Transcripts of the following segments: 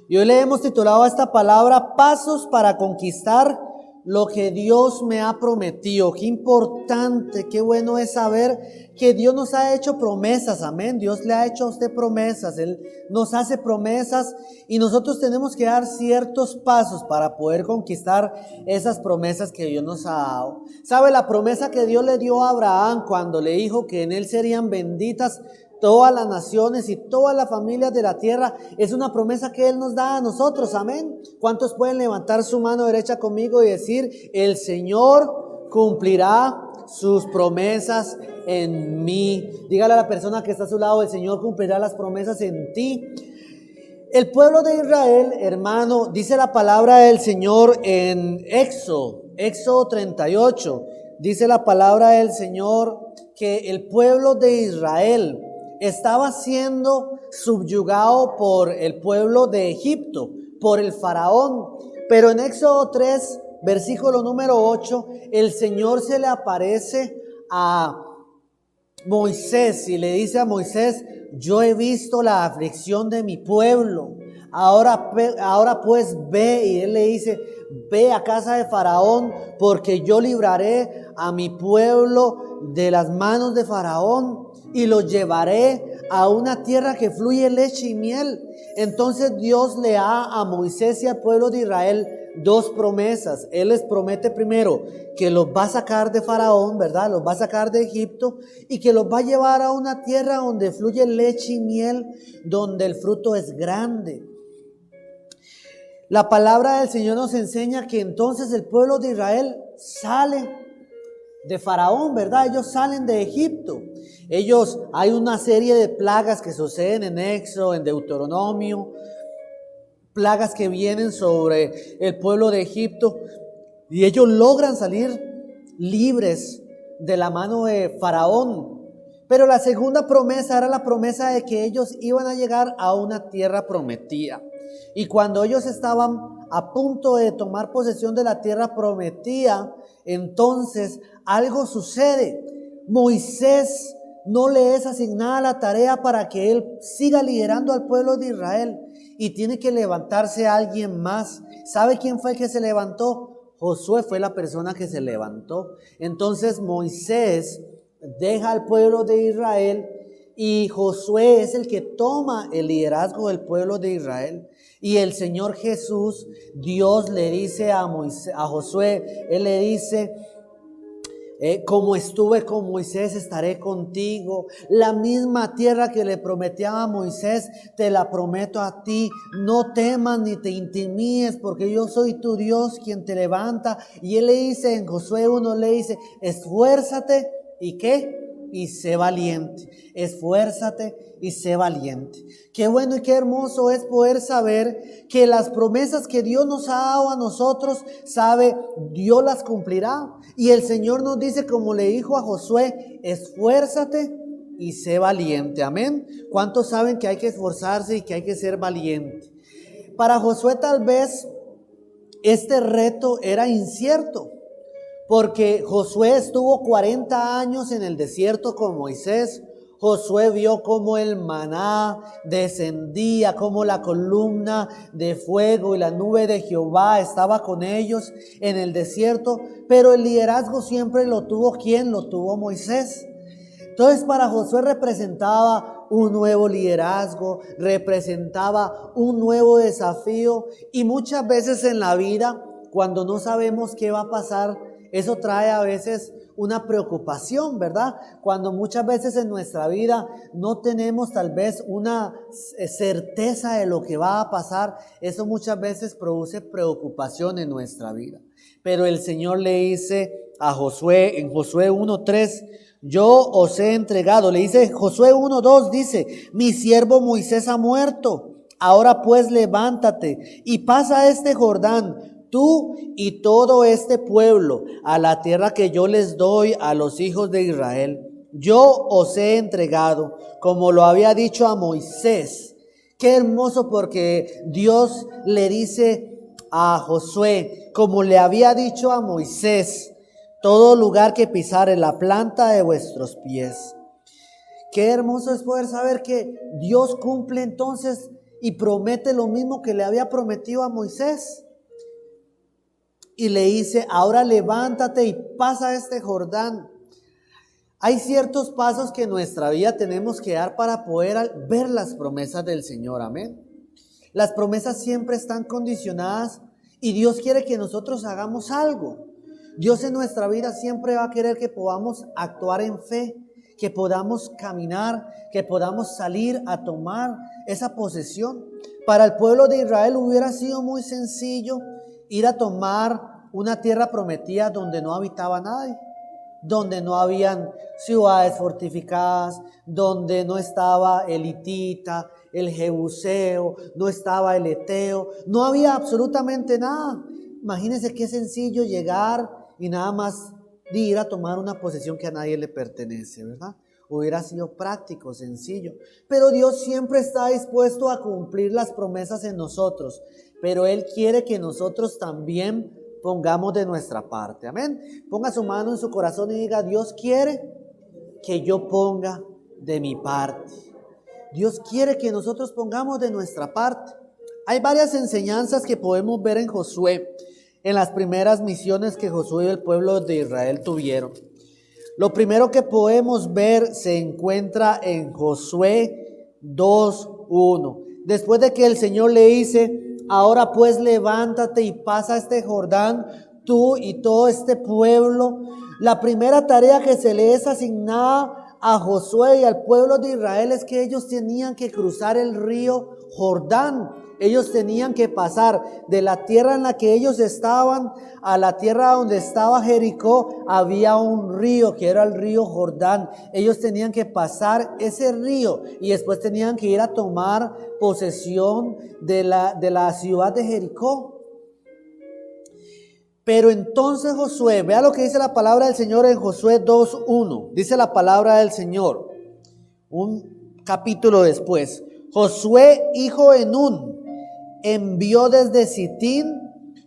Y hoy le hemos titulado a esta palabra Pasos para conquistar lo que Dios me ha prometido. Qué importante, qué bueno es saber que Dios nos ha hecho promesas, amén. Dios le ha hecho a usted promesas, Él nos hace promesas y nosotros tenemos que dar ciertos pasos para poder conquistar esas promesas que Dios nos ha dado. ¿Sabe la promesa que Dios le dio a Abraham cuando le dijo que en él serían benditas todas las naciones y todas las familias de la tierra? Es una promesa que Él nos da a nosotros, amén? ¿Cuántos pueden levantar su mano derecha conmigo y decir: el Señor cumplirá sus promesas en mí? Dígale a la persona que está a su lado: el Señor cumplirá las promesas en ti. El pueblo de Israel, hermano, dice la palabra del Señor en Éxodo 38, dice la palabra del Señor que el pueblo de Israel estaba siendo subyugado por el pueblo de Egipto, por el faraón. Pero en Éxodo 3, versículo número 8, el Señor se le aparece a Moisés y le dice a Moisés: yo he visto la aflicción de mi pueblo. Ahora pues ve. Y él le dice: ve a casa de Faraón, porque yo libraré a mi pueblo de las manos de Faraón y los llevaré a una tierra que fluye leche y miel. Entonces Dios le da a Moisés y al pueblo de Israel dos promesas. Él les promete primero que los va a sacar de Faraón, ¿verdad? Los va a sacar de Egipto y que los va a llevar a una tierra donde fluye leche y miel, donde el fruto es grande. La palabra del Señor nos enseña que entonces el pueblo de Israel sale de Faraón, ¿verdad? Ellos salen de Egipto. Hay una serie de plagas que suceden en Éxodo, en Deuteronomio, plagas que vienen sobre el pueblo de Egipto, y ellos logran salir libres de la mano de Faraón. Pero la segunda promesa era la promesa de que ellos iban a llegar a una tierra prometida. Y cuando ellos estaban a punto de tomar posesión de la tierra prometida, entonces algo sucede. Moisés no le es asignada la tarea para que él siga liderando al pueblo de Israel, y tiene que levantarse alguien más. ¿Sabe quién fue el que se levantó? Josué fue la persona que se levantó. Entonces Moisés deja al pueblo de Israel y Josué es el que toma el liderazgo del pueblo de Israel. Y el Señor Jesús, Dios le dice a Josué, Él le dice: como estuve con Moisés, estaré contigo. La misma tierra que le prometí a Moisés, te la prometo a ti. No temas ni te intimides, porque yo soy tu Dios, quien te levanta. Y Él le dice en Josué 1, le dice: esfuérzate y ¿qué? Y sé valiente. Esfuérzate y sé valiente. Qué bueno y qué hermoso es poder saber que las promesas que Dios nos ha dado a nosotros, sabe, Dios las cumplirá. Y el Señor nos dice, como le dijo a Josué: esfuérzate y sé valiente. Amén. ¿Cuántos saben que hay que esforzarse y que hay que ser valiente? Para Josué tal vez este reto era incierto, porque Josué estuvo 40 años en el desierto con Moisés. Josué vio cómo el maná descendía, cómo la columna de fuego y la nube de Jehová estaba con ellos en el desierto. Pero el liderazgo siempre lo tuvo ¿quién? Lo tuvo Moisés. Entonces para Josué representaba un nuevo liderazgo, representaba un nuevo desafío. Y muchas veces en la vida, cuando no sabemos qué va a pasar, eso trae a veces una preocupación, ¿verdad? Cuando muchas veces en nuestra vida no tenemos tal vez una certeza de lo que va a pasar, eso muchas veces produce preocupación en nuestra vida. Pero el Señor le dice a Josué, en Josué 1:3, yo os he entregado. Le dice Josué 1:2, dice: mi siervo Moisés ha muerto. Ahora pues levántate y pasa este Jordán, tú y todo este pueblo, a la tierra que yo les doy a los hijos de Israel. Yo os he entregado, como lo había dicho a Moisés. Qué hermoso, porque Dios le dice a Josué, como le había dicho a Moisés: todo lugar que pisare la planta de vuestros pies. Qué hermoso es poder saber que Dios cumple entonces y promete lo mismo que le había prometido a Moisés. Y le dice, ahora levántate y pasa este Jordán. Hay ciertos pasos que en nuestra vida tenemos que dar para poder ver las promesas del Señor, amén. Las promesas siempre están condicionadas y Dios quiere que nosotros hagamos algo. Dios en nuestra vida siempre va a querer que podamos actuar en fe, que podamos caminar, que podamos salir a tomar esa posesión. Para el pueblo de Israel hubiera sido muy sencillo ir a tomar una tierra prometida donde no habitaba nadie, donde no habían ciudades fortificadas, donde no estaba el hitita, el jebuseo, no estaba el eteo, no había absolutamente nada. Imagínense qué sencillo llegar y nada más de ir a tomar una posesión que a nadie le pertenece, ¿verdad? Hubiera sido práctico, sencillo. Pero Dios siempre está dispuesto a cumplir las promesas en nosotros, pero Él quiere que nosotros también pongamos de nuestra parte, amén. Ponga su mano en su corazón y diga, Dios quiere que yo ponga de mi parte. Dios quiere que nosotros pongamos de nuestra parte. Hay varias enseñanzas que podemos ver en Josué, en las primeras misiones que Josué y el pueblo de Israel tuvieron. Lo primero que podemos ver se encuentra en Josué 2:1. Después de que el Señor le dice, ahora pues levántate y pasa este Jordán, tú y todo este pueblo. La primera tarea que se le es asignada a Josué y al pueblo de Israel es que ellos tenían que cruzar el río Jordán. Ellos tenían que pasar de la tierra en la que ellos estaban a la tierra donde estaba Jericó. Había un río que era el río Jordán. Ellos tenían que pasar ese río y después tenían que ir a tomar posesión de la ciudad de Jericó. Pero entonces Josué, vea lo que dice la palabra del Señor en Josué 2:1. Dice la palabra del Señor, un capítulo después. Josué, hijo de Nun, envió desde Sitín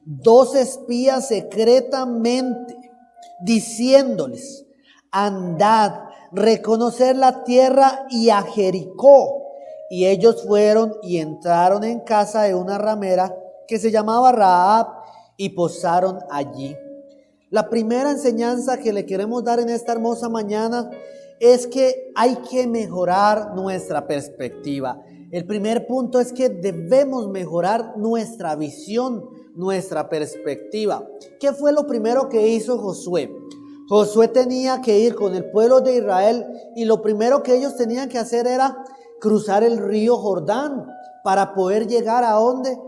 2 espías secretamente, diciéndoles, andad, reconocer la tierra y a Jericó. Y ellos fueron y entraron en casa de una ramera que se llamaba Rahab y posaron allí. La primera enseñanza que le queremos dar en esta hermosa mañana es que hay que mejorar nuestra perspectiva. El primer punto es que debemos mejorar nuestra visión, nuestra perspectiva. ¿Qué fue lo primero que hizo Josué? Josué tenía que ir con el pueblo de Israel y lo primero que ellos tenían que hacer era cruzar el río Jordán para poder llegar ¿a dónde?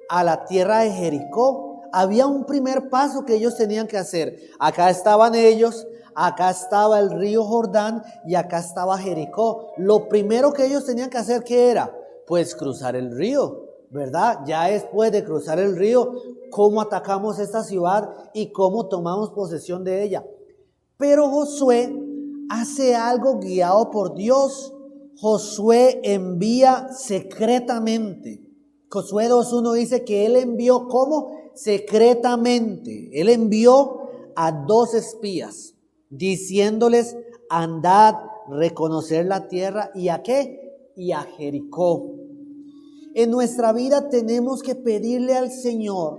A la tierra de Jericó. Había un primer paso que ellos tenían que hacer. Acá estaban ellos, acá estaba el río Jordán y acá estaba Jericó. Lo primero que ellos tenían que hacer, ¿qué era? Pues cruzar el río, ¿verdad? Ya después de cruzar el río, ¿cómo atacamos esta ciudad y cómo tomamos posesión de ella? Pero Josué hace algo guiado por Dios. Josué envía secretamente. Josué 2:1 dice que él envió, ¿cómo? Secretamente. Él envió a 2 espías, diciéndoles, andad, reconocer la tierra. ¿Y a qué? Y a Jericó. En nuestra vida tenemos que pedirle al Señor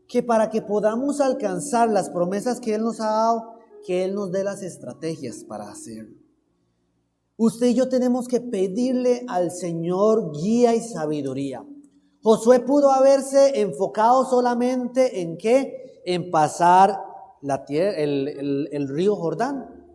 que para que podamos alcanzar las promesas que Él nos ha dado, que Él nos dé las estrategias para hacerlo. Usted y yo tenemos que pedirle al Señor guía y sabiduría. Josué pudo haberse enfocado solamente en ¿qué? En pasar la tierra, el río Jordán.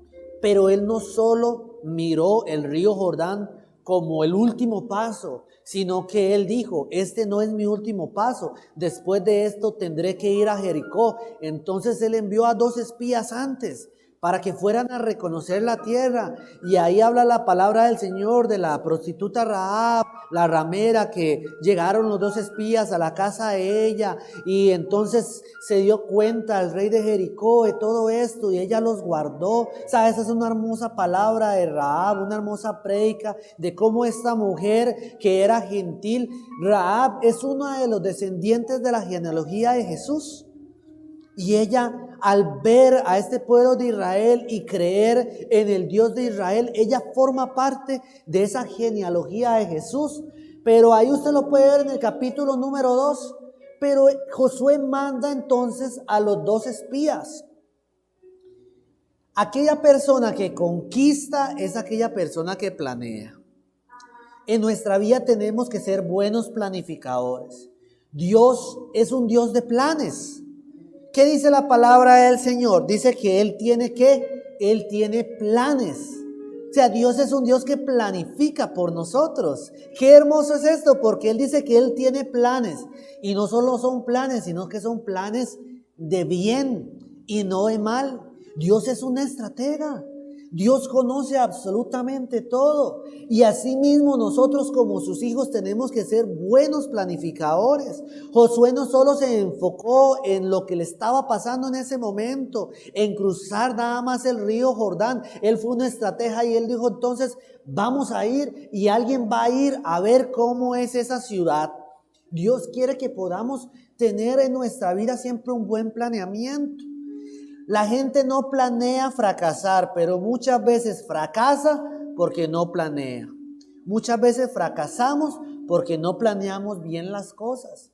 Pero él no solo miró el río Jordán como el último paso, sino que él dijo, este no es mi último paso. Después de esto tendré que ir a Jericó. Entonces él envió a 2 espías antes para que fueran a reconocer la tierra. Y ahí habla la palabra del Señor de la prostituta Rahab, la ramera, que llegaron los 2 espías a la casa de ella. Y entonces se dio cuenta el rey de Jericó de todo esto y ella los guardó. ¿Sabes? Esa es una hermosa palabra de Rahab, una hermosa prédica de cómo esta mujer que era gentil, Rahab es una de los descendientes de la genealogía de Jesús. Y ella, al ver a este pueblo de Israel y creer en el Dios de Israel, ella forma parte de esa genealogía de Jesús. Pero ahí usted lo puede ver en el capítulo número 2. Pero Josué manda entonces a los 2 espías. Aquella persona que conquista es aquella persona que planea. En nuestra vida tenemos que ser buenos planificadores. Dios es un Dios de planes. ¿Qué dice la palabra del Señor? Dice que Él tiene ¿qué? Él tiene planes. O sea, Dios es un Dios que planifica por nosotros. Qué hermoso es esto, porque Él dice que Él tiene planes. Y no solo son planes, sino que son planes de bien y no de mal. Dios es un estratega. Dios conoce absolutamente todo. Y asimismo nosotros como sus hijos tenemos que ser buenos planificadores. Josué no solo se enfocó en lo que le estaba pasando en ese momento, en cruzar nada más el río Jordán. Él fue una estratega y él dijo, entonces vamos a ir y alguien va a ir a ver cómo es esa ciudad. Dios quiere que podamos tener en nuestra vida siempre un buen planeamiento. La gente no planea fracasar, pero muchas veces fracasa porque no planea. Muchas veces fracasamos porque no planeamos bien las cosas.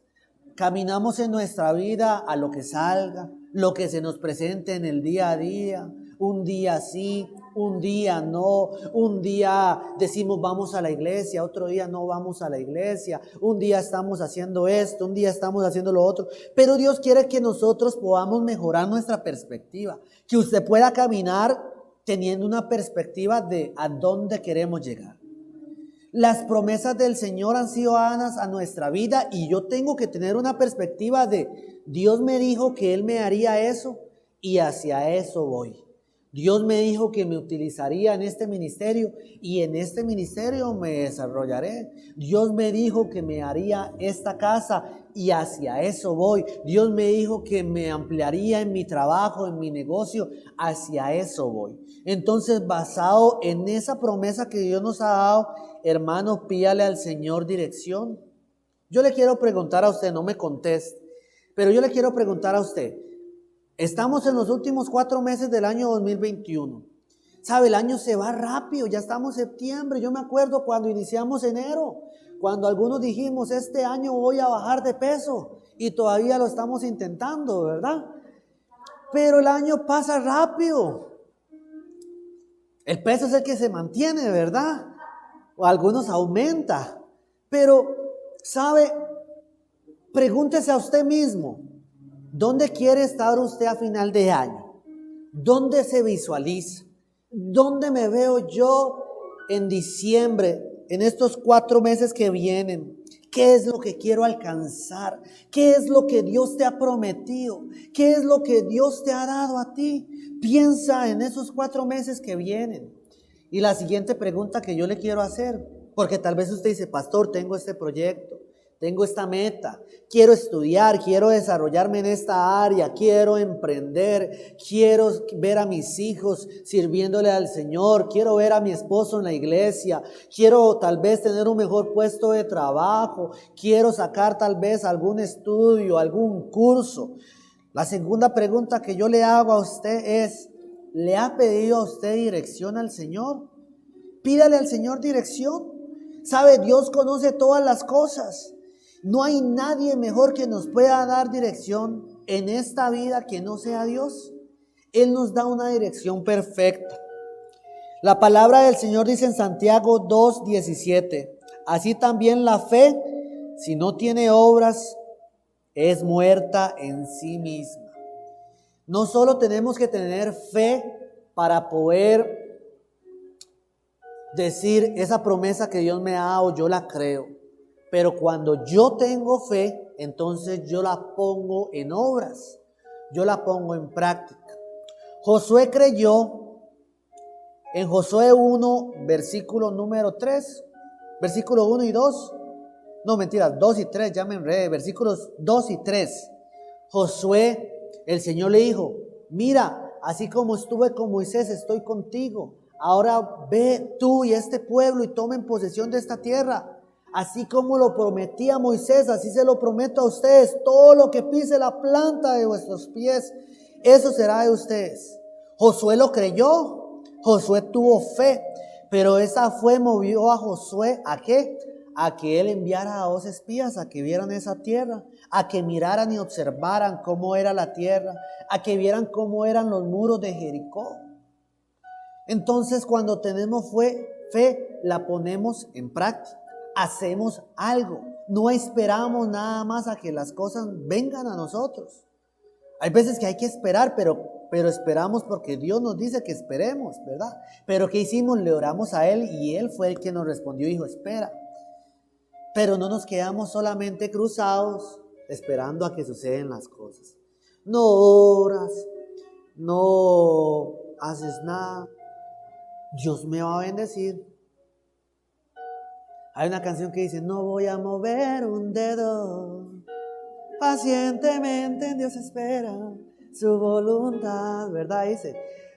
Caminamos en nuestra vida a lo que salga, lo que se nos presente en el día a día. Un día sí, un día no. Un día decimos vamos a la iglesia, otro día no vamos a la iglesia. Un día estamos haciendo esto, un día estamos haciendo lo otro. Pero Dios quiere que nosotros podamos mejorar nuestra perspectiva. Que usted pueda caminar teniendo una perspectiva de a dónde queremos llegar. Las promesas del Señor han sido dadas a nuestra vida y yo tengo que tener una perspectiva de Dios me dijo que Él me haría eso y hacia eso voy. Dios me dijo que me utilizaría en este ministerio y en este ministerio me desarrollaré. Dios me dijo que me haría esta casa y hacia eso voy. Dios me dijo que me ampliaría en mi trabajo, en mi negocio, hacia eso voy. Entonces, basado en esa promesa que Dios nos ha dado, hermano, pídale al Señor dirección. Yo le quiero preguntar a usted, no me conteste, pero yo le quiero preguntar a usted. Estamos en los últimos 4 meses del año 2021. ¿Sabe? El año se va rápido, ya estamos en septiembre. Yo me acuerdo cuando iniciamos enero, cuando algunos dijimos, este año voy a bajar de peso y todavía lo estamos intentando, ¿verdad? Pero el año pasa rápido. El peso es el que se mantiene, ¿verdad? O algunos aumenta. Pero, ¿sabe? Pregúntese a usted mismo. ¿Dónde quiere estar usted a final de año? ¿Dónde se visualiza? ¿Dónde me veo yo en diciembre, en estos 4 meses que vienen? ¿Qué es lo que quiero alcanzar? ¿Qué es lo que Dios te ha prometido? ¿Qué es lo que Dios te ha dado a ti? Piensa en esos 4 meses que vienen. Y la siguiente pregunta que yo le quiero hacer, porque tal vez usted dice, pastor, tengo este proyecto. Tengo esta meta, quiero estudiar, quiero desarrollarme en esta área, quiero emprender, quiero ver a mis hijos sirviéndole al Señor, quiero ver a mi esposo en la iglesia, quiero tal vez tener un mejor puesto de trabajo, quiero sacar tal vez algún estudio, algún curso. La segunda pregunta que yo le hago a usted es, ¿le ha pedido a usted dirección al Señor? Pídale al Señor dirección. ¿Sabe? Dios conoce todas las cosas. No hay nadie mejor que nos pueda dar dirección en esta vida que no sea Dios. Él nos da una dirección perfecta. La palabra del Señor dice en Santiago 2:17, así también la fe, si no tiene obras, es muerta en sí misma. No solo tenemos que tener fe para poder decir esa promesa que Dios me ha dado, yo la creo. Pero cuando yo tengo fe, entonces yo la pongo en obras. Yo la pongo en práctica. Josué creyó en Josué 1, versículo número 3. Versículo 1 y 2. No, mentiras, 2 y 3, ya me enredé. Versículos 2 y 3. Josué, el Señor le dijo, mira, así como estuve con Moisés, estoy contigo. Ahora ve tú y este pueblo y tomen posesión de esta tierra. Así como lo prometí a Moisés, así se lo prometo a ustedes. Todo lo que pise la planta de vuestros pies, eso será de ustedes. Josué lo creyó. Josué tuvo fe. Pero esa fe movió a Josué ¿a qué? a que Él enviara a 2 espías a que vieran esa tierra, a que miraran y observaran cómo era la tierra, a que vieran cómo eran los muros de Jericó. Entonces, cuando tenemos fe, la ponemos en práctica, hacemos algo, no esperamos nada más a que las cosas vengan a nosotros. Hay veces que hay que esperar, pero esperamos porque Dios nos dice que esperemos, ¿verdad? Pero ¿qué hicimos? Le oramos a Él y Él fue el que nos respondió y dijo, espera. Pero no nos quedamos solamente cruzados esperando a que suceden las cosas. No oras, no haces nada. Dios me va a bendecir. Hay una canción que dice, no voy a mover un dedo, pacientemente en Dios espera su voluntad, ¿verdad? Dice.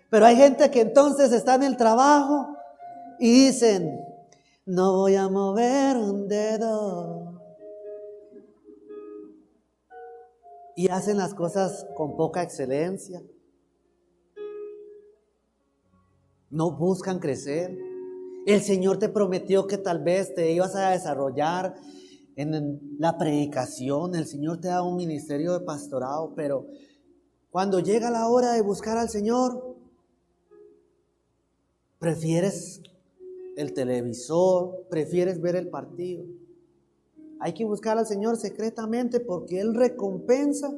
Pero hay gente que entonces está en el trabajo y dicen, no voy a mover un dedo. Y hacen las cosas con poca excelencia. No buscan crecer. El Señor te prometió que tal vez te ibas a desarrollar en la predicación. El Señor te da un ministerio de pastorado, pero cuando llega la hora de buscar al Señor, prefieres el televisor, prefieres ver el partido. Hay que buscar al Señor secretamente porque Él recompensa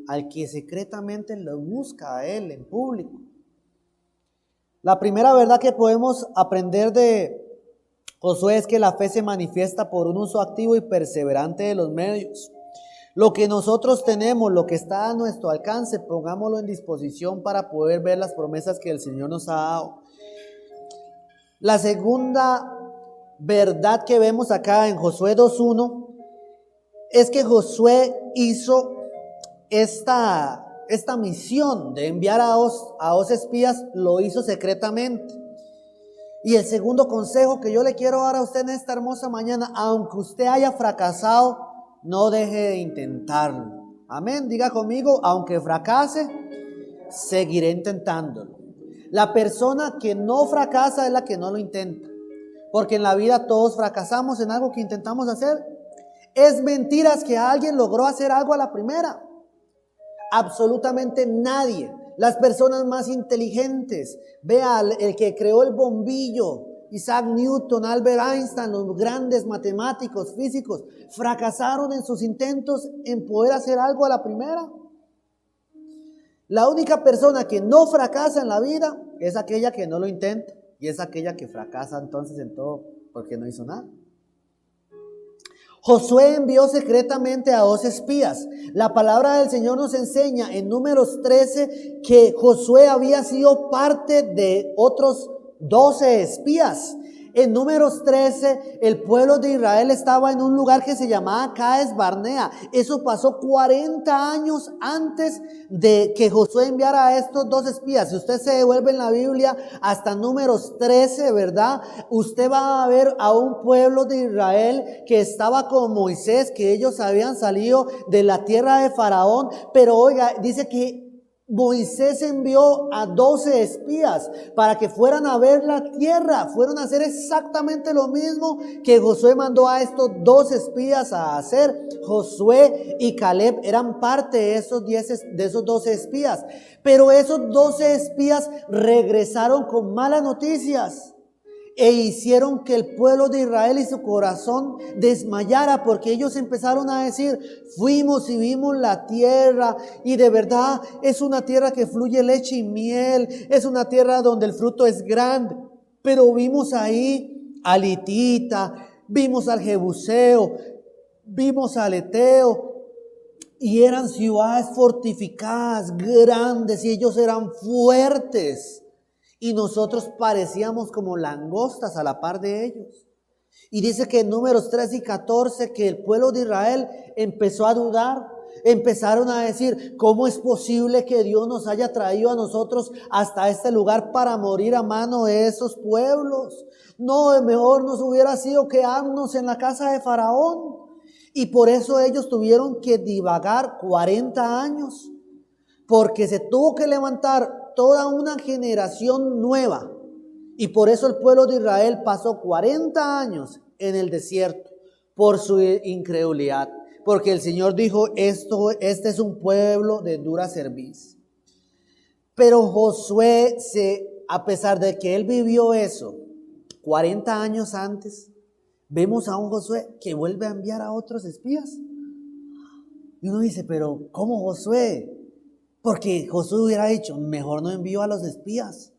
al que secretamente lo busca a Él en público. La primera verdad que podemos aprender de Josué es que la fe se manifiesta por un uso activo y perseverante de los medios. Lo que nosotros tenemos, lo que está a nuestro alcance, pongámoslo en disposición para poder ver las promesas que el Señor nos ha dado. La segunda verdad que vemos acá en Josué 2:1 es que Josué hizo esta misión de enviar a dos espías, lo hizo secretamente. Y el segundo consejo que yo le quiero dar a usted en esta hermosa mañana, aunque usted haya fracasado, no deje de intentarlo. Amén, diga conmigo, aunque fracase, seguiré intentándolo. La persona que no fracasa es la que no lo intenta. Porque en la vida todos fracasamos en algo que intentamos hacer. Es mentiras que alguien logró hacer algo a la primera. Absolutamente nadie. Las personas más inteligentes, vea el que creó el bombillo, Isaac Newton, Albert Einstein, los grandes matemáticos, físicos, fracasaron en sus intentos en poder hacer algo a la primera. La única persona que no fracasa en la vida es aquella que no lo intenta y es aquella que fracasa entonces en todo porque no hizo nada. Josué envió secretamente a 2 espías. La palabra del Señor nos enseña en Números 13 que Josué había sido parte de otros 12 espías. En Números 13, el pueblo de Israel estaba en un lugar que se llamaba Cades Barnea. Eso pasó 40 años antes de que Josué enviara a estos 2 espías. Si usted se devuelve en la Biblia hasta Números 13, ¿verdad? Usted va a ver a un pueblo de Israel que estaba con Moisés, que ellos habían salido de la tierra de Faraón. Pero oiga, dice que Moisés envió a 12 espías para que fueran a ver la tierra. Fueron a hacer exactamente lo mismo que Josué mandó a estos 2 espías a hacer. Josué y Caleb eran parte de esos 12 espías. Pero esos 12 espías regresaron con malas noticias e hicieron que el pueblo de Israel y su corazón desmayara, porque ellos empezaron a decir: fuimos y vimos la tierra, y de verdad es una tierra que fluye leche y miel, es una tierra donde el fruto es grande, pero vimos ahí al hitita, vimos al jebuseo, vimos al eteo, y eran ciudades fortificadas, grandes, y ellos eran fuertes. Y nosotros parecíamos como langostas a la par de ellos. Y dice que en Números 13 y 14 que el pueblo de Israel empezó a dudar. Empezaron a decir: ¿cómo es posible que Dios nos haya traído a nosotros hasta este lugar para morir a mano de esos pueblos? No, mejor nos hubiera sido quedarnos en la casa de Faraón. Y por eso ellos tuvieron que divagar 40 años. Porque se tuvo que levantar toda una generación nueva. Y por eso el pueblo de Israel pasó 40 años en el desierto. por su incredulidad. Porque el Señor dijo, este es un pueblo de dura cerviz. Pero Josué, a pesar de que él vivió eso 40 años antes, vemos a un Josué que vuelve a enviar a otros espías. Y uno dice, pero ¿cómo Josué? Porque Josué hubiera dicho, mejor no envío a los espías,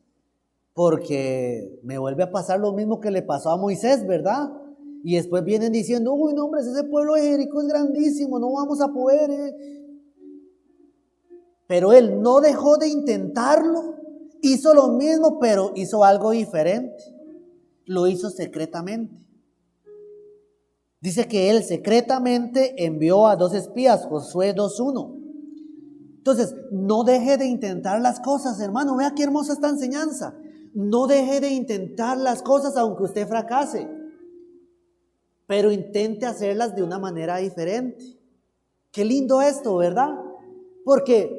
porque me vuelve a pasar lo mismo que le pasó a Moisés, ¿verdad? Y después vienen diciendo, uy, no, hombre, ese pueblo de Jericó es grandísimo, no vamos a poder. Pero él no dejó de intentarlo, hizo lo mismo, pero hizo algo diferente. Lo hizo secretamente. Dice que él secretamente envió a 2 espías, Josué 2:1. Entonces, no deje de intentar las cosas, hermano. Vea qué hermosa esta enseñanza. No deje de intentar las cosas aunque usted fracase, pero intente hacerlas de una manera diferente. Qué lindo esto, ¿verdad? Porque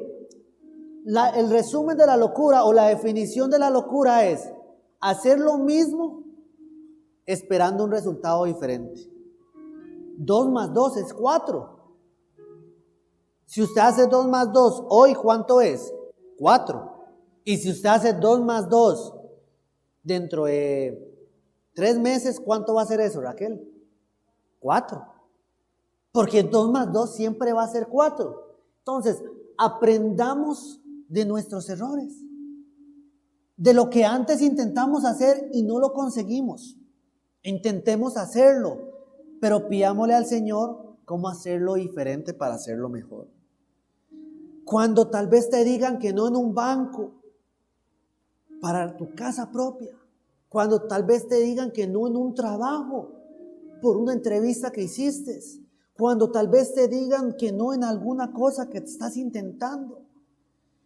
el resumen de la locura o la definición de la locura es hacer lo mismo esperando un resultado diferente. 2 más 2 es 4. Si usted hace 2 más 2 hoy, ¿cuánto es? 4. Y si usted hace 2 más 2 dentro de 3 meses, ¿cuánto va a ser eso, Raquel? 4. Porque 2 más 2 siempre va a ser 4. Entonces, aprendamos de nuestros errores, de lo que antes intentamos hacer y no lo conseguimos. Intentemos hacerlo, pero pidámosle al Señor cómo hacerlo diferente para hacerlo mejor. Cuando tal vez te digan que no en un banco, para tu casa propia. Cuando tal vez te digan que no en un trabajo, por una entrevista que hiciste. Cuando tal vez te digan que no en alguna cosa que te estás intentando.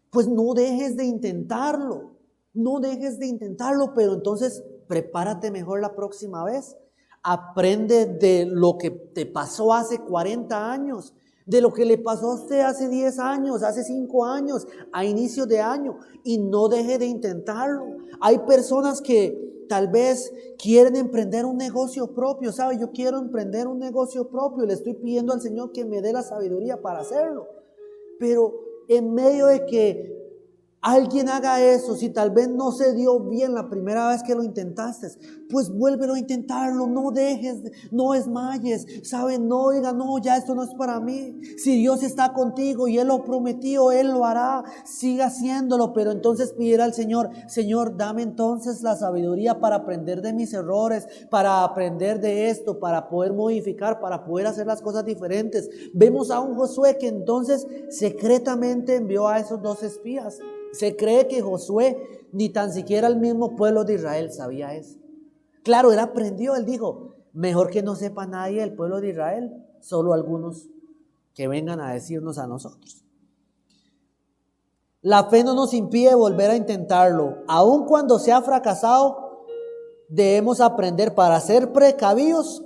Pues no dejes de intentarlo. No dejes de intentarlo, pero entonces prepárate mejor la próxima vez. Aprende de lo que te pasó hace 40 años, de lo que le pasó a usted hace 10 años, hace 5 años, a inicio de año, y no deje de intentarlo. Hay personas que tal vez quieren emprender un negocio propio, ¿sabe? Yo quiero emprender un negocio propio y le estoy pidiendo al Señor que me dé la sabiduría para hacerlo. Pero en medio de que alguien haga eso, si tal vez no se dio bien la primera vez que lo intentaste, pues vuélvelo a intentarlo, no dejes, no desmayes, ¿sabes? No diga, no, ya esto no es para mí. Si Dios está contigo y Él lo prometió, Él lo hará, siga haciéndolo, pero entonces pedir al Señor, Señor, dame entonces la sabiduría para aprender de mis errores, para aprender de esto, para poder modificar, para poder hacer las cosas diferentes. Vemos a un Josué que entonces secretamente envió a esos 2 espías. Se cree que Josué, ni tan siquiera el mismo pueblo de Israel sabía eso. Claro, él aprendió, él dijo, mejor que no sepa nadie del pueblo de Israel, solo algunos que vengan a decirnos a nosotros. La fe no nos impide volver a intentarlo. Aun cuando se ha fracasado, debemos aprender para ser precavidos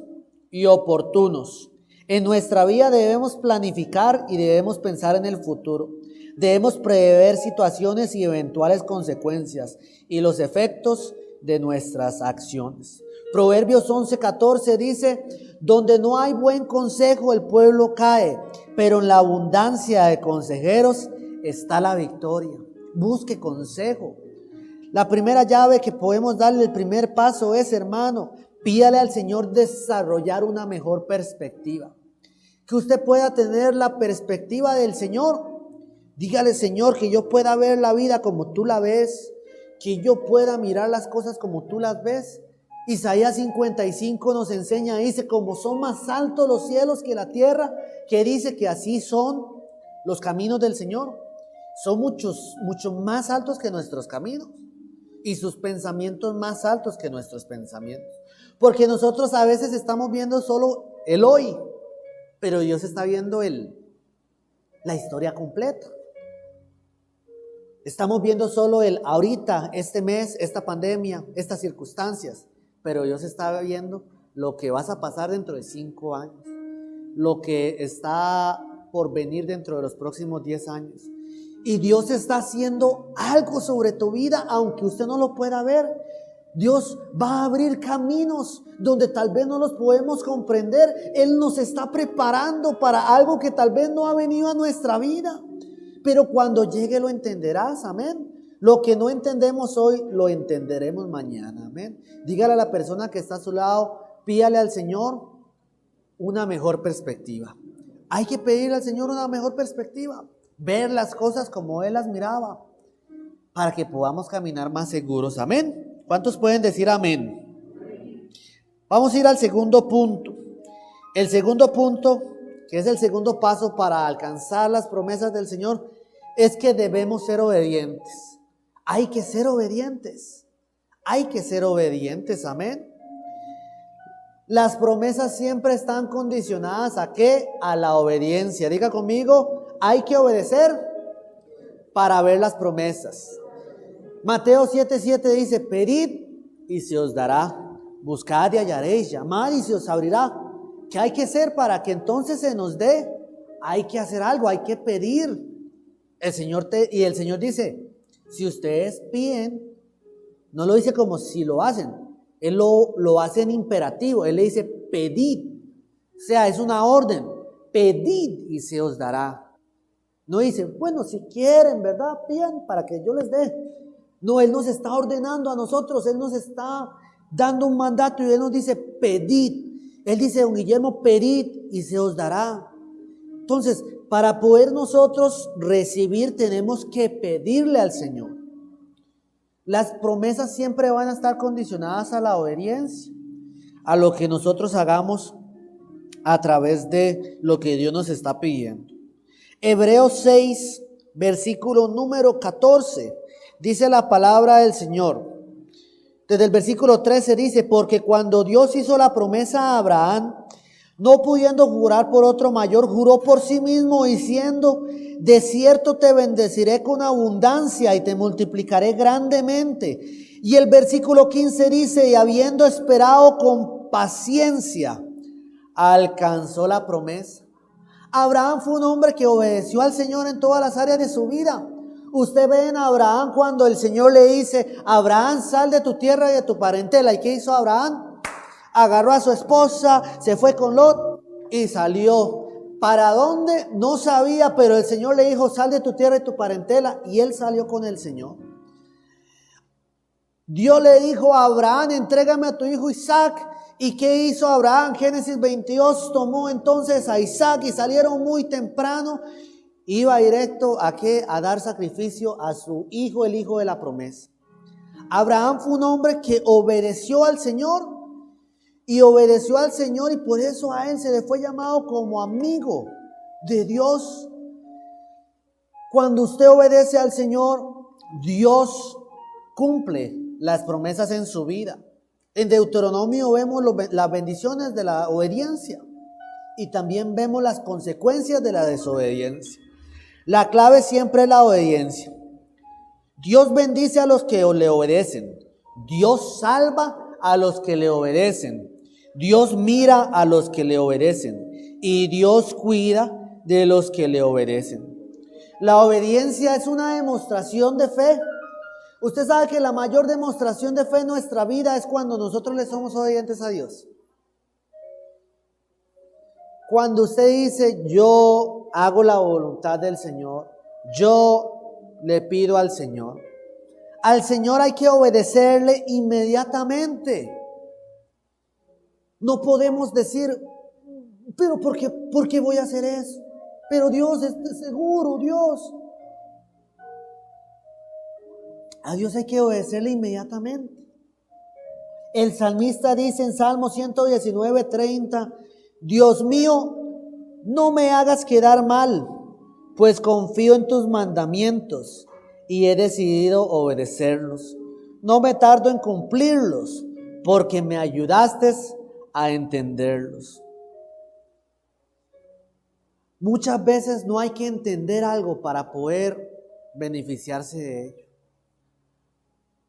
y oportunos. En nuestra vida debemos planificar y debemos pensar en el futuro. Debemos prever situaciones y eventuales consecuencias y los efectos de nuestras acciones. Proverbios 11:14 dice, donde no hay buen consejo el pueblo cae, pero en la abundancia de consejeros está la victoria. Busque consejo. La primera llave que podemos darle, el primer paso es, hermano, pídale al Señor desarrollar una mejor perspectiva. Que usted pueda tener la perspectiva del Señor. Dígale, Señor, que yo pueda ver la vida como tú la ves, que yo pueda mirar las cosas como tú las ves. Isaías 55 nos enseña, dice, como son más altos los cielos que la tierra, que dice que así son los caminos del Señor. Son mucho más altos que nuestros caminos y sus pensamientos más altos que nuestros pensamientos. Porque nosotros a veces estamos viendo solo el hoy, pero Dios está viendo la historia completa. Estamos viendo solo el ahorita, este mes, esta pandemia, estas circunstancias, pero Dios está viendo lo que vas a pasar dentro de 5 años, lo que está por venir dentro de los próximos 10 años. Y Dios está haciendo algo sobre tu vida, aunque usted no lo pueda ver. Dios va a abrir caminos donde tal vez no los podemos comprender. Él nos está preparando para algo que tal vez no ha venido a nuestra vida. Pero cuando llegue lo entenderás, amén. Lo que no entendemos hoy, lo entenderemos mañana, amén. Dígale a la persona que está a su lado, pídale al Señor una mejor perspectiva. Hay que pedirle al Señor una mejor perspectiva. Ver las cosas como Él las miraba, para que podamos caminar más seguros, amén. ¿Cuántos pueden decir amén? Vamos a ir al segundo punto. El segundo punto, que es el segundo paso para alcanzar las promesas del Señor, es que debemos ser obedientes. Hay que ser obedientes. Hay que ser obedientes, amén. Las promesas siempre están condicionadas ¿a qué? A la obediencia. Diga conmigo, hay que obedecer para ver las promesas. Mateo 7:7 dice, pedid y se os dará, buscad y hallaréis, llamad y se os abrirá. ¿Qué hay que hacer para que entonces se nos dé? Hay que hacer algo, hay que pedir. El Señor dice, si ustedes piden, no lo dice como si lo hacen, Él lo hace en imperativo, Él le dice pedid, o sea, es una orden, pedid y se os dará. No dice, bueno, si quieren, ¿verdad? Pidan para que yo les dé. No, Él nos está ordenando a nosotros, Él nos está dando un mandato y Él nos dice, pedid. Él dice, don Guillermo, pedid y se os dará. Entonces, para poder nosotros recibir, tenemos que pedirle al Señor. Las promesas siempre van a estar condicionadas a la obediencia, a lo que nosotros hagamos a través de lo que Dios nos está pidiendo. Hebreos 6, versículo número 14. Dice la palabra del Señor. Desde el versículo 13 dice, porque cuando Dios hizo la promesa a Abraham, no pudiendo jurar por otro mayor, juró por sí mismo diciendo, de cierto te bendeciré con abundancia y te multiplicaré grandemente. Y el versículo 15 dice, y habiendo esperado con paciencia, alcanzó la promesa. Abraham fue un hombre que obedeció al Señor en todas las áreas de su vida. Usted ve en Abraham cuando el Señor le dice, Abraham, sal de tu tierra y de tu parentela. ¿Y qué hizo Abraham? Agarró a su esposa, se fue con Lot y salió. ¿Para dónde? No sabía, pero el Señor le dijo, sal de tu tierra y tu parentela. Y él salió con el Señor. Dios le dijo a Abraham, entrégame a tu hijo Isaac. ¿Y qué hizo Abraham? Génesis 22, tomó entonces a Isaac y salieron muy temprano. Iba directo ¿a qué? A dar sacrificio a su hijo, el hijo de la promesa. Abraham fue un hombre que obedeció al Señor y obedeció al Señor y por eso a él se le fue llamado como amigo de Dios. Cuando usted obedece al Señor, Dios cumple las promesas en su vida. En Deuteronomio vemos las bendiciones de la obediencia y también vemos las consecuencias de la desobediencia. La clave siempre es la obediencia. Dios bendice a los que le obedecen. Dios salva a los que le obedecen. Dios mira a los que le obedecen. Y Dios cuida de los que le obedecen. La obediencia es una demostración de fe. Usted sabe que la mayor demostración de fe en nuestra vida es cuando nosotros le somos obedientes a Dios. Cuando usted dice, yo hago la voluntad del Señor, yo le pido al Señor. Al Señor hay que obedecerle inmediatamente. No podemos decir, pero ¿por qué voy a hacer eso? Pero Dios, esté seguro, Dios. A Dios hay que obedecerle inmediatamente. El salmista dice en Salmo 119:30, Dios mío, no me hagas quedar mal, pues confío en tus mandamientos y he decidido obedecerlos. No me tardo en cumplirlos, porque me ayudaste a entenderlos. Muchas veces no hay que entender algo para poder beneficiarse de ello.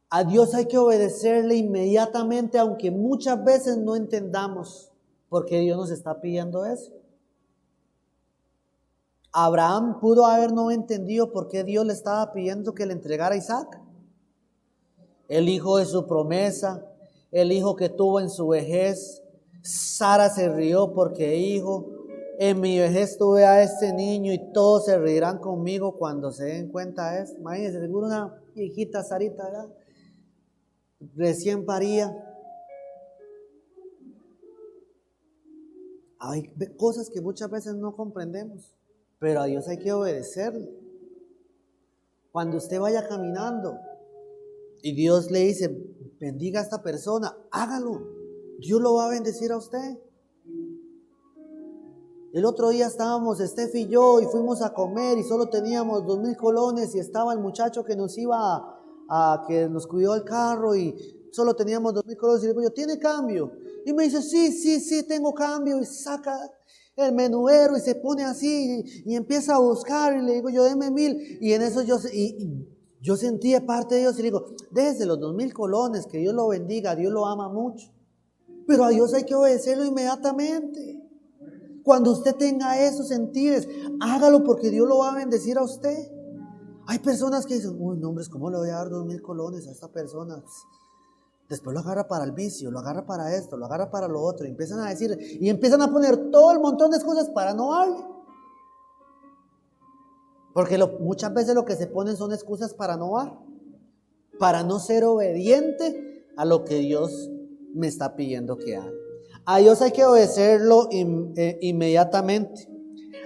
A Dios hay que obedecerle inmediatamente, aunque muchas veces no entendamos por qué Dios nos está pidiendo eso. Abraham pudo haber no entendido por qué Dios le estaba pidiendo que le entregara a Isaac. el hijo de su promesa, el hijo que tuvo en su vejez. Sara se rió porque dijo, en mi vejez tuve a este niño y todos se reirán conmigo cuando se den cuenta de esto. Imagínense, seguro una viejita Sarita, ¿verdad? Recién paría. Hay cosas que muchas veces no comprendemos, pero a Dios hay que obedecerle. Cuando usted vaya caminando y Dios le dice, bendiga a esta persona, hágalo. Dios lo va a bendecir a usted. El otro día estábamos Steph y yo y fuimos a comer y solo teníamos 2,000 colones y estaba el muchacho que nos iba que nos cuidó el carro y solo teníamos 2,000 colones y le digo yo, ¿tiene cambio? Y me dice, sí, tengo cambio, y saca el menuero y se pone así y empieza a buscar y le digo yo, deme 1,000, y en eso yo sentí de parte de Dios y le digo, déjese los 2,000 colones, que Dios lo bendiga, Dios lo ama mucho, pero a Dios hay que obedecerlo inmediatamente. Cuando usted tenga esos sentidos, hágalo porque Dios lo va a bendecir a usted. Hay personas que dicen, uy, no, hombre, ¿cómo le voy a dar 2,000 colones a esta persona? Después lo agarra para el vicio, lo agarra para esto, lo agarra para lo otro. Y empiezan a decir, y empiezan a poner todo el montón de excusas para no darle. Porque muchas veces lo que se ponen son excusas para no dar. Para no ser obediente a lo que Dios me está pidiendo que haga. A Dios hay que obedecerlo inmediatamente.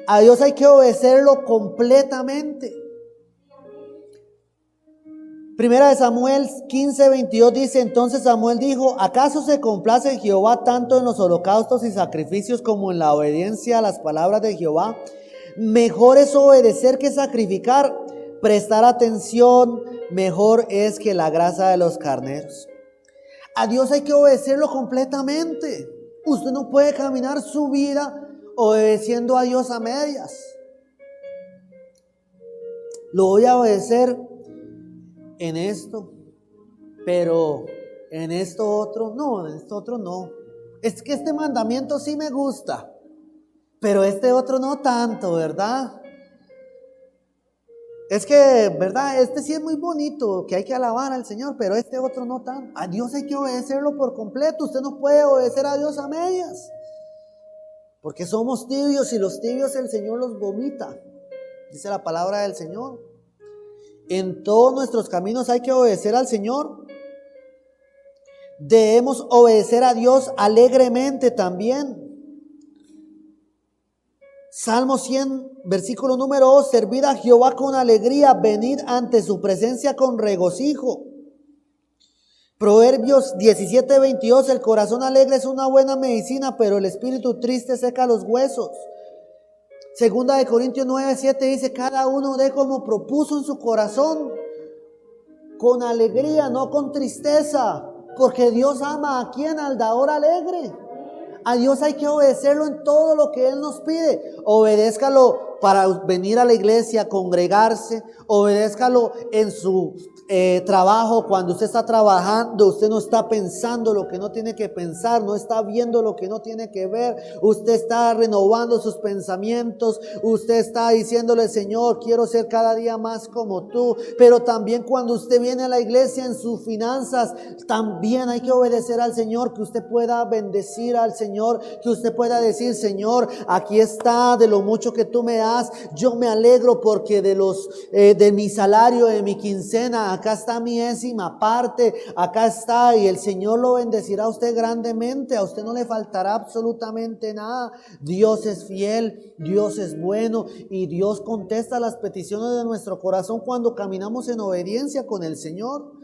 A Dios hay que obedecerlo completamente. Primera de Samuel 15:22 dice, entonces Samuel dijo, ¿acaso se complace Jehová tanto en los holocaustos y sacrificios como en la obediencia a las palabras de Jehová? Mejor es obedecer que sacrificar, prestar atención, mejor es que la grasa de los carneros. A Dios hay que obedecerlo completamente. Usted no puede caminar su vida obedeciendo a Dios a medias. Lo voy a obedecer en esto, pero en esto otro no. Es que este mandamiento sí me gusta, pero este otro no tanto, ¿verdad? Es que, ¿verdad? Este sí es muy bonito, que hay que alabar al Señor, pero este otro no tanto. A Dios hay que obedecerlo por completo. Usted no puede obedecer a Dios a medias, porque somos tibios y los tibios el Señor los vomita, dice la palabra del Señor. En todos nuestros caminos hay que obedecer al Señor. Debemos obedecer a Dios alegremente también. Salmo 100, versículo número 2, servid a Jehová con alegría, venid ante su presencia con regocijo. Proverbios 17:22, el corazón alegre es una buena medicina, pero el espíritu triste seca los huesos. Segunda de Corintios 9:7 dice, cada uno dé como propuso en su corazón, con alegría, no con tristeza, porque Dios ama a quien, al dador alegre. A Dios hay que obedecerlo en todo lo que Él nos pide. Obedézcalo para venir a la iglesia, congregarse. Obedézcalo en su trabajo. Cuando usted está trabajando, usted no está pensando lo que no tiene que pensar, no está viendo lo que no tiene que ver. Usted está renovando sus pensamientos. Usted está diciéndole, Señor, quiero ser cada día más como tú. Pero también cuando usted viene a la iglesia en sus finanzas, también hay que obedecer al Señor, que usted pueda bendecir al Señor, que usted pueda decir, Señor, aquí está de lo mucho que tú me das, yo me alegro porque de mi salario, de mi quincena, acá está mi 10ª parte, acá está, y el Señor lo bendecirá a usted grandemente, a usted no le faltará absolutamente nada. Dios es fiel, Dios es bueno y Dios contesta las peticiones de nuestro corazón cuando caminamos en obediencia con el Señor.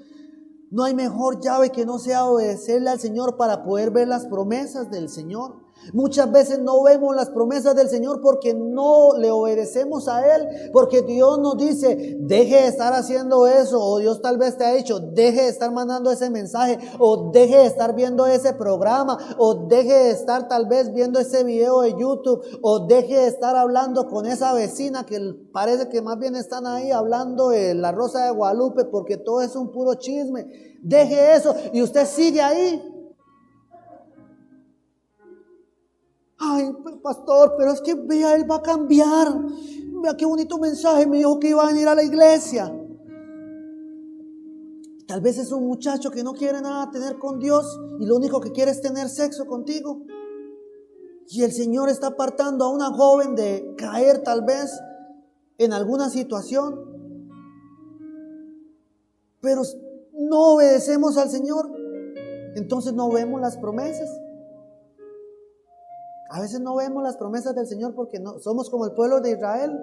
No hay mejor llave que no sea obedecerle al Señor para poder ver las promesas del Señor. Muchas veces no vemos las promesas del Señor porque no le obedecemos a Él, porque Dios nos dice, deje de estar haciendo eso, o Dios tal vez te ha dicho, deje de estar mandando ese mensaje, o deje de estar viendo ese programa, o deje de estar tal vez viendo ese video de YouTube, o deje de estar hablando con esa vecina que parece que más bien están ahí hablando de la Rosa de Guadalupe porque todo es un puro chisme. Deje eso y usted sigue ahí. Ay, pastor, pero es que vea, él va a cambiar. Vea qué bonito mensaje, me dijo que iba a venir a la iglesia. Tal vez es un muchacho que no quiere nada tener con Dios y lo único que quiere es tener sexo contigo. Y el Señor está apartando a una joven de caer tal vez en alguna situación. Pero no obedecemos al Señor, entonces no vemos las promesas. A veces no vemos las promesas del Señor porque no somos como el pueblo de Israel,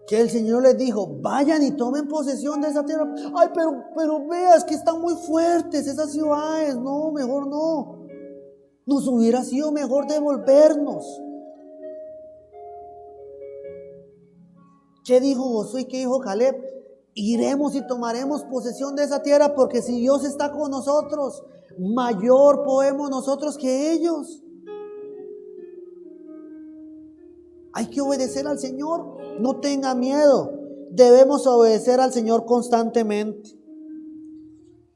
que el Señor les dijo: vayan y tomen posesión de esa tierra. Ay, pero veas que están muy fuertes esas ciudades. No, mejor no. Nos hubiera sido mejor devolvernos. ¿Qué dijo Josué y qué dijo Caleb? Iremos y tomaremos posesión de esa tierra, porque si Dios está con nosotros, mayor podemos nosotros que ellos. Hay que obedecer al Señor, no tenga miedo. Debemos obedecer al Señor constantemente.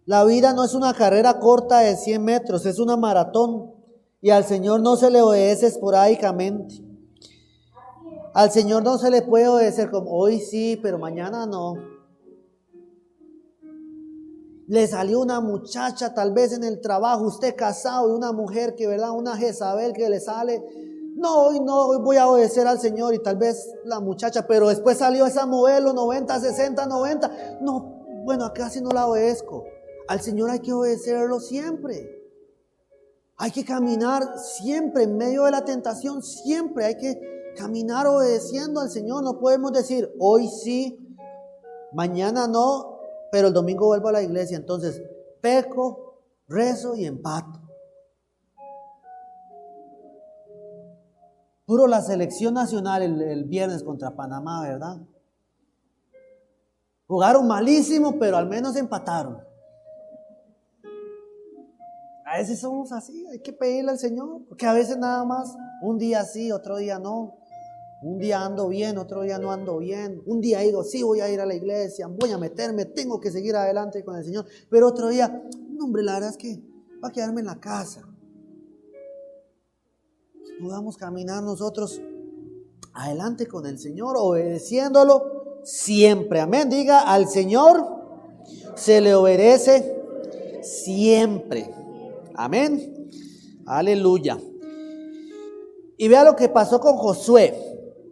La vida no es una carrera corta de 100 metros, es una maratón. Y al Señor no se le obedece esporádicamente. Al Señor no se le puede obedecer como hoy sí, pero mañana no. Le salió una muchacha tal vez en el trabajo, usted casado, y una mujer que, ¿verdad? Una Jezabel que le sale. No, hoy voy a obedecer al Señor, y tal vez la muchacha, pero después salió esa modelo 90, 60, 90. No, bueno, acá sí no la obedezco. Al Señor hay que obedecerlo siempre. Hay que caminar siempre en medio de la tentación, siempre hay que caminar obedeciendo al Señor. No podemos decir hoy sí, mañana no, pero el domingo vuelvo a la iglesia. Entonces peco, rezo y empato. Puro la selección nacional el viernes contra Panamá, ¿verdad? Jugaron malísimo, pero al menos empataron. A veces somos así, hay que pedirle al Señor, porque a veces nada más, un día sí, otro día no. Un día ando bien, otro día no ando bien. Un día digo, sí, voy a ir a la iglesia, voy a meterme, tengo que seguir adelante con el Señor. Pero otro día, no hombre, la verdad es que voy a quedarme en la casa. Podamos caminar nosotros adelante con el Señor, obedeciéndolo siempre. Amén, diga, al Señor se le obedece siempre. Amén. Aleluya. Y vea lo que pasó con Josué.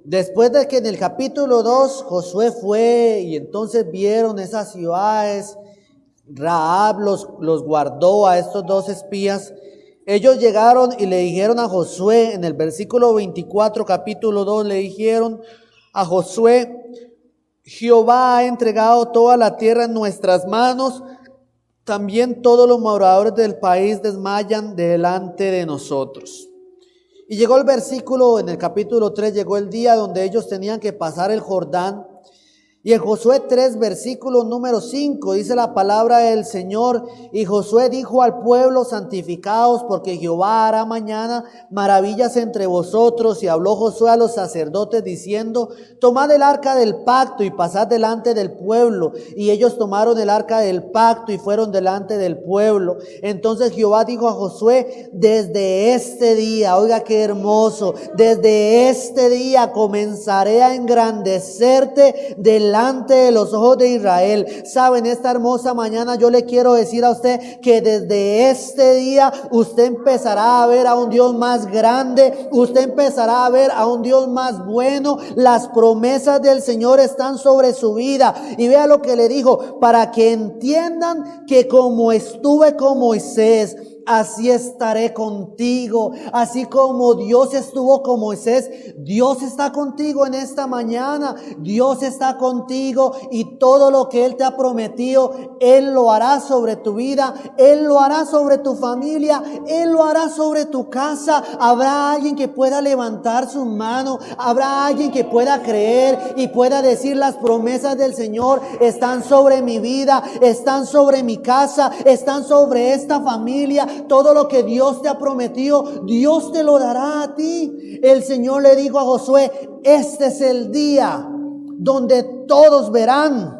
Después de que en el capítulo 2 Josué fue y entonces vieron esas ciudades, Rahab los guardó a estos 2 espías. Ellos llegaron y le dijeron a Josué, en el versículo 24, capítulo 2, le dijeron a Josué: Jehová ha entregado toda la tierra en nuestras manos. También todos los moradores del país desmayan delante de nosotros. Y llegó el versículo, en el capítulo 3, llegó el día donde ellos tenían que pasar el Jordán. Y en Josué 3, versículo número 5, dice la palabra del Señor: y Josué dijo al pueblo: santificaos, porque Jehová hará mañana maravillas entre vosotros. Y habló Josué a los sacerdotes diciendo: tomad el arca del pacto y pasad delante del pueblo. Y ellos tomaron el arca del pacto y fueron delante del pueblo. Entonces Jehová dijo a Josué: desde este día, oiga qué hermoso, desde este día comenzaré a engrandecerte delante de los ojos de Israel. Saben, esta hermosa mañana yo le quiero decir a usted que desde este día usted empezará a ver a un Dios más grande, usted empezará a ver a un Dios más bueno. Las promesas del Señor están sobre su vida. Y vea lo que le dijo: para que entiendan que como estuve con Moisés, así estaré contigo. Así como Dios estuvo con Moisés, Dios está contigo en esta mañana. Dios está contigo, y todo lo que Él te ha prometido, Él lo hará sobre tu vida, Él lo hará sobre tu familia, Él lo hará sobre tu casa. Habrá alguien que pueda levantar su mano, habrá alguien que pueda creer y pueda decir: las promesas del Señor están sobre mi vida, están sobre mi casa, están sobre esta familia. Todo lo que Dios te ha prometido, Dios te lo dará a ti. El Señor le dijo a Josué: este es el día donde todos verán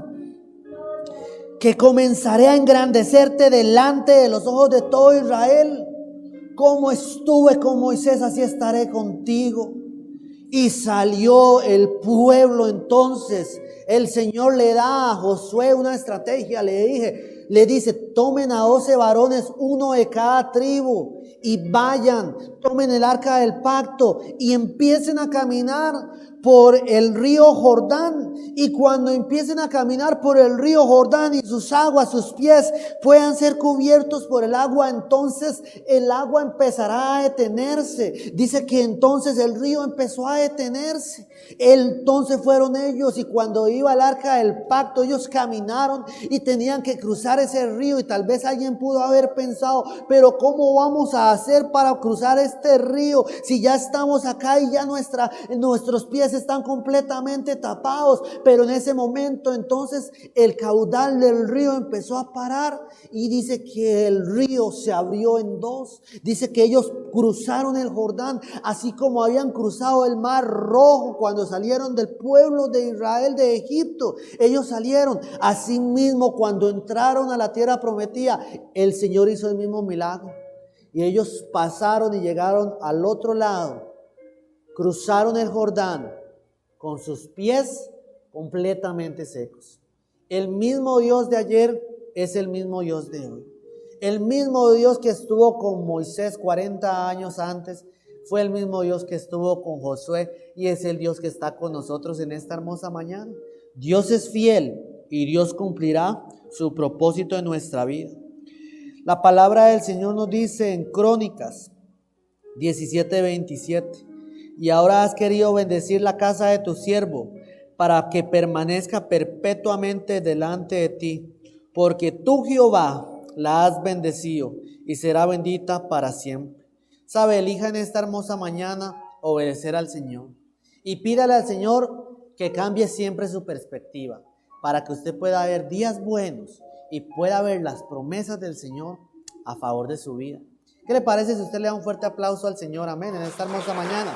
que comenzaré a engrandecerte delante de los ojos de todo Israel. Como estuve con Moisés, así estaré contigo. Y salió el pueblo entonces El Señor le da a Josué una estrategia, le dice, tomen a 12 varones, uno de cada tribu, y vayan, tomen el arca del pacto y empiecen a caminar por el río Jordán. Y cuando empiecen a caminar por el río Jordán y sus aguas, sus pies puedan ser cubiertos por el agua, entonces el agua empezará a detenerse. Dice que entonces el río empezó a detenerse. Entonces fueron ellos, y cuando iba el arca del pacto, ellos caminaron y tenían que cruzar ese río. Y tal vez alguien pudo haber pensado, pero ¿cómo vamos a hacer para cruzar este río si ya estamos acá y ya nuestros pies están completamente tapados? Pero en ese momento entonces el caudal del río empezó a parar, y dice que el río se abrió en dos. Dice que ellos cruzaron el Jordán, así como habían cruzado el Mar Rojo cuando salieron del pueblo de Israel de Egipto. Ellos salieron. Así mismo, cuando entraron a la tierra prometida, el Señor hizo el mismo milagro. Y ellos pasaron y llegaron al otro lado. Cruzaron el Jordán con sus pies completamente secos. El mismo Dios de ayer es el mismo Dios de hoy. El mismo Dios que estuvo con Moisés 40 años antes fue el mismo Dios que estuvo con Josué, y es el Dios que está con nosotros en esta hermosa mañana. Dios es fiel y Dios cumplirá su propósito en nuestra vida. La palabra del Señor nos dice en Crónicas 17:27: y ahora has querido bendecir la casa de tu siervo, para que permanezca perpetuamente delante de ti, porque tú, Jehová, la has bendecido y será bendita para siempre. Sabe, elija en esta hermosa mañana obedecer al Señor, y pídale al Señor que cambie siempre su perspectiva, para que usted pueda ver días buenos y pueda ver las promesas del Señor a favor de su vida. ¿Qué le parece si usted le da un fuerte aplauso al Señor? Amén, en esta hermosa mañana.